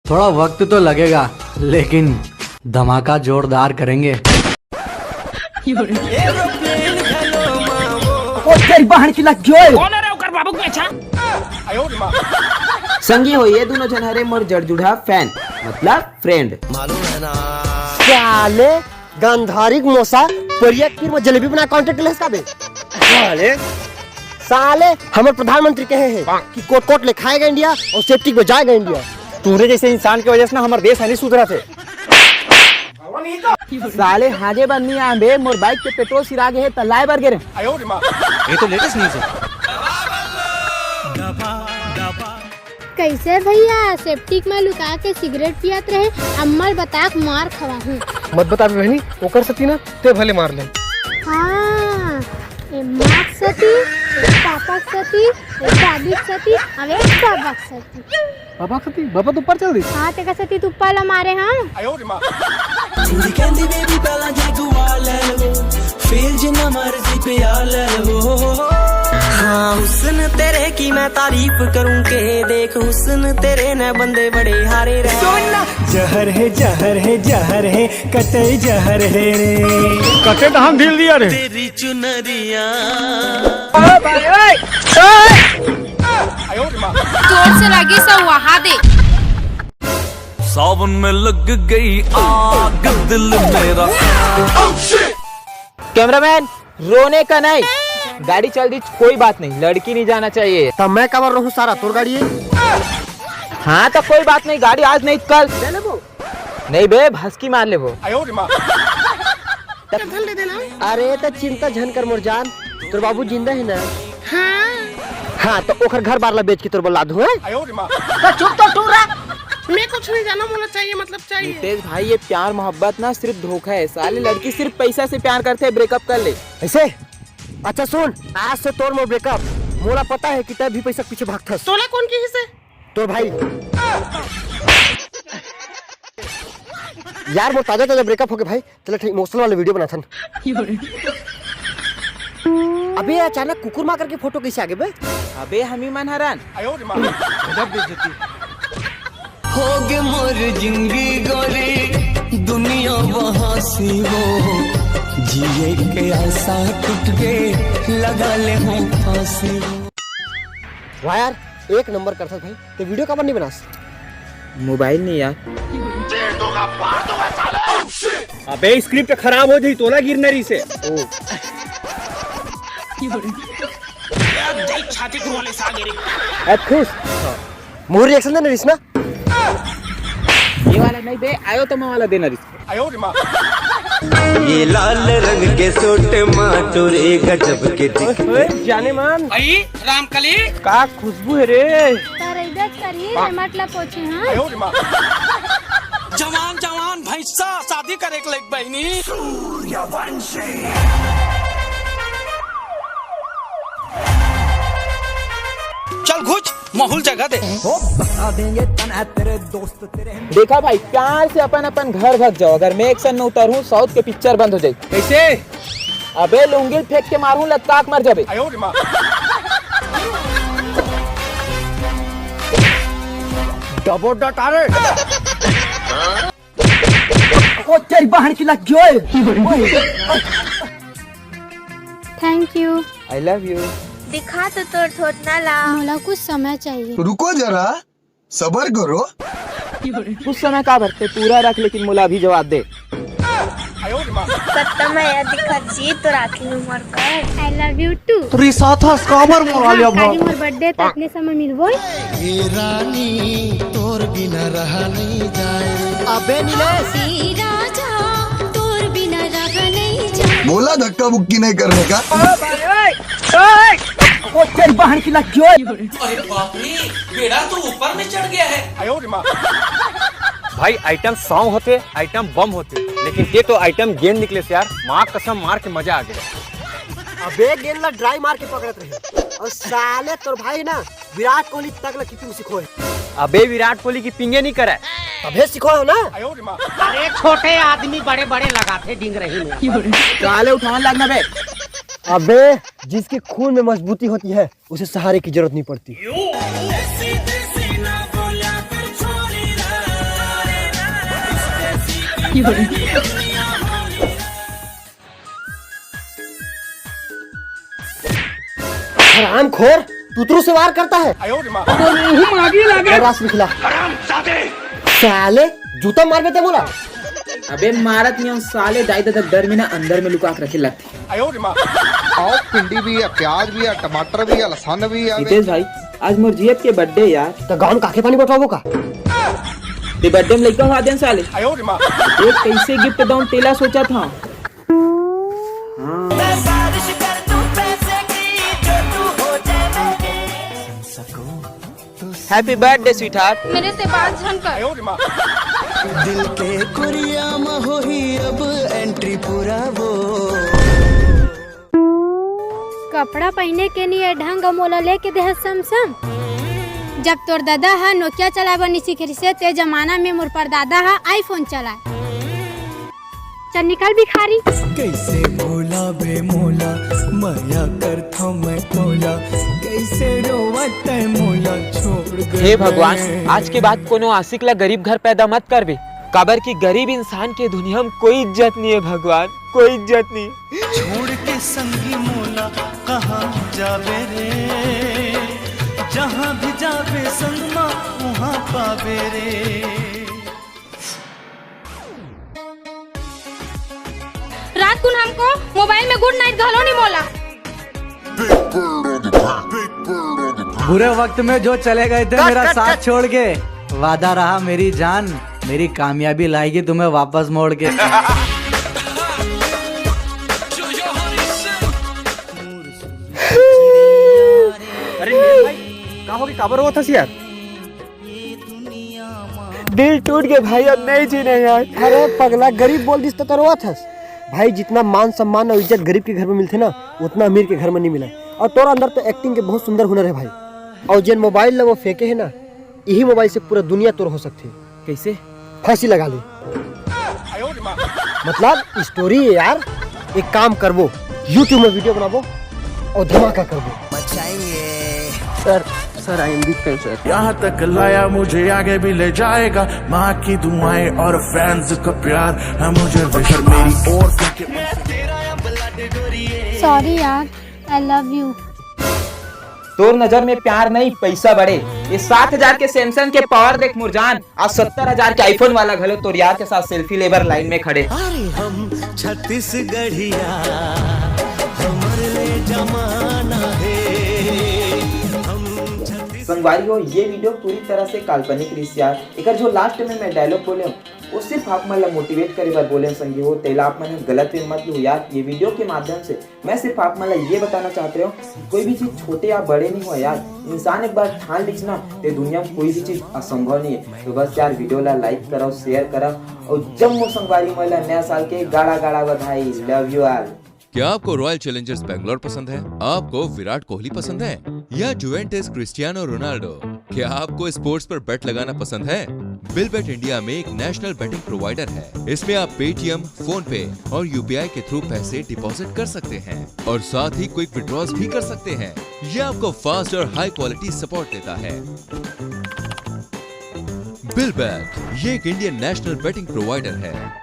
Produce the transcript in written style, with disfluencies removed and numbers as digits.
थोड़ा वक्त तो लगेगा लेकिन धमाका जोरदार करेंगे। संगी हो ये दोनों जन हरे मोर जड़ जुड़ा फैन मतलब फ्रेंड। साले गंधारिक मोसा परिया खीर में जलेबी बना कांटेक्ट लेस का बे। साले हमारे प्रधानमंत्री कहे हैं कि कोट कोट ले खाएगा इंडिया और सेफ्टी को जाएगा इंडिया। तूने जैसे इंसान की वजह से ना हमारे देश है नहीं सुधरा थे। साले हाजे बन्नी आंबे मोर बाइक पे पेट्रोल सिरा गए है तलाए बर गिरे। ये तो लेटेस्ट न्यूज़ है। कैसे भैया सेप्टिक में लुका के सिगरेट पियत रहे अम्मर बताक मार खवा हूँ। मत बता बहनी वो कर सकती ना ते भले मार ले। हाँ ए माँ सती पापा सती दादी सती अबे बाबा सती। बाबा सती बाबा तो ऊपर चल दी। हाँ ते का सती तू पाला मारे हाँ। हाँ हुस्न तेरे की मैं तारीफ करूं के देख हुस्न तेरे न बंदे बड़े हारे रहे। जहर है जहर है जहर है कतई जहर है रे कते तो हम ढील दिया रे तेरी चुनरिया जोर से लगी सब वहाँ दे। सावन में लग गई आग दिल मेरा। कैमरामैन रोने का नहीं, गाड़ी चल दी कोई बात नहीं, लड़की नहीं जाना चाहिए। तब मैं कवर रहूं सारा तोर गाड़ी है। हाँ तो कोई बात नहीं, गाड़ी आज नहीं कल नहीं बे भस्की मार ले वो। अरे तो चिंता झन कर मोर जान, तोर बाबू जिंदा है ना। हाँ तो ओखर घर बार ला बेच के तोर बोला दू है। तो चुप तो टूरा। मैं कुछ नहीं जाना बोला चाहिए मतलब चाहिए। नितेश भाई ये प्यार मोहब्बत ना सिर्फ धोखा है, साले लड़की सिर्फ पैसा से प्यार करते हैं, ब्रेकअप कर ले ऐसे। अच्छा सुन, आज से तोर मोर ब्रेकअप। मोला पता है कि तब भी पैसा पीछे भागता। तोला कौन की हिस्से? तो भाई यार वो ताजा ताजा ब्रेकअप हो गया भाई। चलो ठीक इमोशनल वाला वीडियो बना था। अबे अचानक कुकुर मार करके फोटो कैसे आ गए बे? अबे हम ही मन हैरान। होगे मोर जिंदगी गोरी दुनिया वहाँ सी वो जिए के आशा टूट के लगा ले हो फांसी। वाह यार एक नंबर करता भाई। तो वीडियो कब नहीं बना? मोबाइल नहीं यार। अबे स्क्रिप्ट खराब हो गई तोला गिरनरी से। छाती वाले सागे खुश मोर रिएक्शन देना रिश्ना। ये वाला नहीं बे, आयो तो मैं वाला देना रिस्क। ये लाल रंग के सूट माटोरे गजब के दिखते। जाने मान आई रामकली का खुशबू है रे। तर इज्जत करिए मतलब पूछे हाँ। जवान जवान भैंसा शादी करे के लायक बहनी। चल घुच माहौल जगह दे। देखा भाई प्यार से अपन अपन घर भग जाओ, अगर मैं एक्शन में उतरूँ साउथ के पिक्चर बंद हो जाए। कैसे? अबे लुंगी फेंक के मारूं लत्ताक मर जाबे। डबो डटारे ओ तेरी बहन की लग गई। Thank you. I love you. दिखा तो तोर थोतना ला। मोला कुछ समय चाहिए। रुको जरा सबर करो। कुछ समय का भरते पूरा रख, लेकिन मुला अभी जवाब दे। सत्ता में यह दिखत जी तो राखी उमर कर। I love you too. तुरी साथ स्कामर मोरा लिया तारी मोर बर्थडे तकने समय मिलबो। ये रानी तोर बिना रहा नहीं जाए। अबे नीलेश राजा तोर बिना रह नहीं जाए। बोला धक्का बुक्की नहीं करने का। ओ तेरी बहन की लग गई। अरे बाप रे बेड़ा तो ऊपर में चढ़ गया है। भाई आइटम सॉन्ग होते आइटम बम होते, लेकिन ये तो आइटम गेंद निकले से यार माँ कसम मार के मजा आ गया। अबे गेंद ला ड्राई मार के पकड़त रहे और साले तोर भाई ना विराट कोहली तक ला कीपिंग सिखो है। अबे विराट कोहली की पिंगे नहीं करा। अबे सिखो हो ना। अरे छोटे आदमी बड़े बड़े लगाते डिंग रही में। काले उठाने लगना बे। अबे जिसके खून में मजबूती होती है उसे सहारे की जरूरत नहीं पड़ती। हराम खोर, तुतरू से वार करता है। रास निकला। साले जूता मार देते मोला। अबे मारत नहीं साले दाई दादा डर में ना अंदर में लुका के रखे लगते। और भिंडी भी है, प्याज भी है, टमाटर भी है, लहसुन भी है। हितेश भाई आज मोर जियत के बर्थडे यार, तो गाँव काके पानी बटवाबो का? ते बर्थडे में लइका हुआ देन साले। एक कैसे गिफ्ट दऊं तेला सोचा था। Happy birthday sweet heart. मेरे से बात झन कर। दिल के कुरिया में हो ही अब एंट्री पूरा वो। कपड़ा पहने के लिए ढंग मोला लेके दे समसम। जब तोर दादा हा नोकिया चलावा नहीं सीख से ते जमाना में मोर पर दादा हा आईफोन चलाए। चल निकल भिखारी। कैसे भोला बे मोला माया करता मैं मोला, कैसे रोवत है मोला छोड़ गए। हे भगवान आज के बाद कोनो आशिक ला गरीब घर पैदा मत कर बे। काबर की गरीब इंसान के दुनिया में कोई इज्जत नहीं है भगवान, कोई इज्जत नहीं। छोड़ के संगी मोला कहाँ जावे रे, जहाँ भी जावे संग माँ वहाँ पावे रे। रात को हमको मोबाइल में गुड नाइट घालो नहीं मोला। बुरे वक्त में जो चले गए थे मेरा साथ छोड़ के, वादा रहा मेरी जान, मेरी कामयाबी लाएगी तुम्हें वापस मोड़ के। अरे भाई कहाँ हो गई, काबर हुआ था यार? दिल टूट गया भाई, अब नहीं जीने यार। अरे पगला गरीब बोल दिस तो करवा था भाई। जितना मान सम्मान और इज्जत गरीब के घर में मिलते ना, उतना अमीर के घर में नहीं मिला। और तोर अंदर तो एक्टिंग के बहुत सुंदर हुनर है भाई। और जिन मोबाइल वो फेंके है ना, यही मोबाइल से पूरा दुनिया तोर हो सकती है। कैसे? फांसी लगा ली। मतलब स्टोरी है यार। एक काम करवो, यूट्यूब में वीडियो बनावो और धमाका करवो। Sir I am big fan sir. यहाँ तक लाया मुझे आगे भी ले जाएगा, माँ की दुआएं और फैंस का प्यार है मुझे विशर मेरी ओर से। सॉरी यार, आई लव यू। तोर नजर में प्यार नहीं पैसा बड़े। ये 7,000 के सैमसंग के पावर देख मुरजान, आज 70,000 के आईफोन वाला घलो तोर यार के साथ सेल्फी लेबर लाइन में खड़े। अरे हम छत्तीसगढ़िया हमर ले जमाना है। संगवारी हो ये वीडियो पूरी तरह से काल्पनिक रिस यार। एक जो लास्ट में मैं डायलॉग बोले वो सिर्फ आप मतलब मोटिवेट करे बार बोले संगी हो, तेला आप मैंने गलत में मत लो यार। ये वीडियो के माध्यम से मैं सिर्फ आप मतलब ये बताना चाहते हो, कोई भी चीज छोटे या बड़े नहीं हो यार। इंसान एक बार ठान लीजना तो दुनिया में कोई भी चीज असंभव नहीं है। तो बस यार वीडियो ला लाइक करो, शेयर करो और जम्मू संगवारी महिला नया साल के गाड़ा गाड़ा बधाई। Love you all. क्या आपको रॉयल चैलेंजर्स बैंगलोर पसंद है? आपको विराट कोहली पसंद है या जुवेंटस क्रिस्टियानो रोनाल्डो? क्या आपको स्पोर्ट्स पर बेट लगाना पसंद है? बिलबेट इंडिया में एक नेशनल बेटिंग प्रोवाइडर है। इसमें आप पेटीएम, फोन पे और यूपीआई के थ्रू पैसे डिपॉजिट कर सकते हैं और साथ ही क्विक विड्रॉल्स भी कर सकते हैं। यह आपको फास्ट और हाई क्वालिटी सपोर्ट देता है। बिलबेट ये एक इंडियन नेशनल बेटिंग प्रोवाइडर है।